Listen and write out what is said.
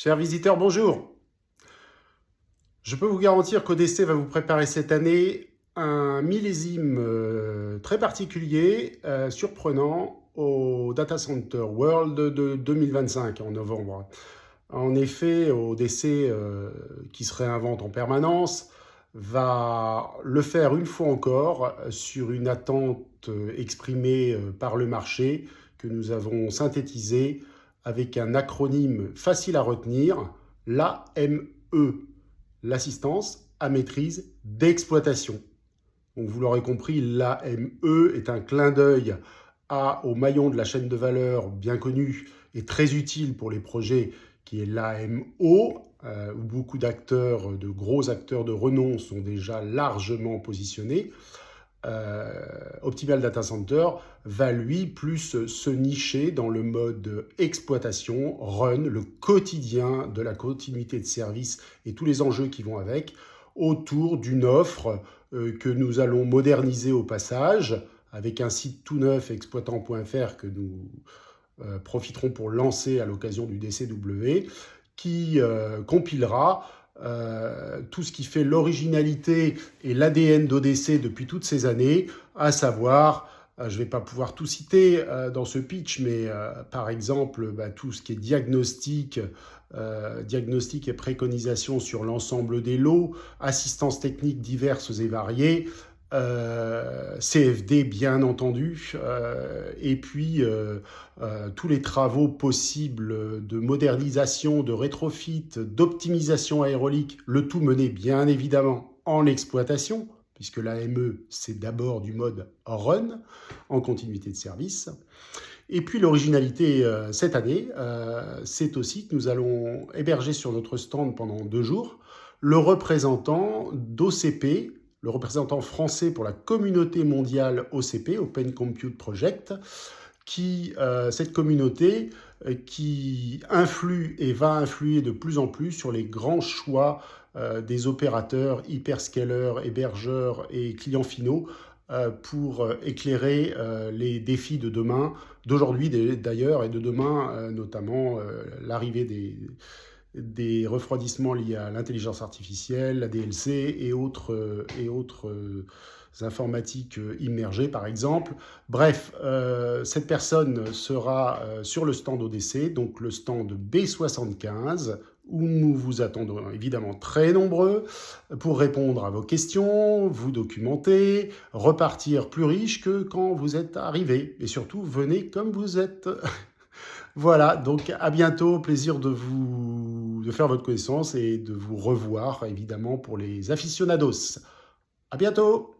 Chers visiteurs, bonjour. Je peux vous garantir qu'ODC va vous préparer cette année un millésime très particulier, surprenant au Data Center World de 2025 en novembre. En effet, ODC, qui se réinvente en permanence, va le faire une fois encore sur une attente exprimée par le marché que nous avons synthétisée avec un acronyme facile à retenir, l'AME, l'assistance à maîtrise d'exploitation. Donc vous l'aurez compris, l'AME est un clin d'œil au maillon de la chaîne de valeur bien connu et très utile pour les projets qui est l'AMO, où beaucoup d'acteurs, de gros acteurs de renom sont déjà largement positionnés. Optimal Data Center va lui plus se nicher dans le mode exploitation, run, le quotidien de la continuité de service et tous les enjeux qui vont avec, autour d'une offre que nous allons moderniser au passage, avec un site tout neuf, exploitant.fr, que nous profiterons pour lancer à l'occasion du DCW, qui compilera tout ce qui fait l'originalité et l'ADN d'ODC depuis toutes ces années, à savoir, je ne vais pas pouvoir tout citer dans ce pitch, mais par exemple, tout ce qui est diagnostic et préconisation sur l'ensemble des lots, assistance technique diverses et variées, CFD bien entendu, et puis tous les travaux possibles de modernisation, de rétrofit, d'optimisation aérolique, le tout mené bien évidemment en exploitation, puisque l'AME c'est d'abord du mode run, en continuité de service. Et puis l'originalité cette année, c'est aussi que nous allons héberger sur notre stand pendant 2 jours le représentant d'OCP, le représentant français pour la communauté mondiale OCP, Open Compute Project, cette communauté qui influe et va influer de plus en plus sur les grands choix des opérateurs, hyperscalers, hébergeurs et clients finaux pour éclairer les défis de demain, d'aujourd'hui d'ailleurs, et de demain, notamment l'arrivée des refroidissements liés à l'intelligence artificielle, la DLC et autres informatiques immergées, par exemple. Bref, cette personne sera sur le stand ODC, donc le stand B75, où nous vous attendons évidemment très nombreux pour répondre à vos questions, vous documenter, repartir plus riche que quand vous êtes arrivé. Et surtout, venez comme vous êtes. Voilà, donc à bientôt, plaisir de faire votre connaissance et de vous revoir, évidemment, pour les aficionados. À bientôt!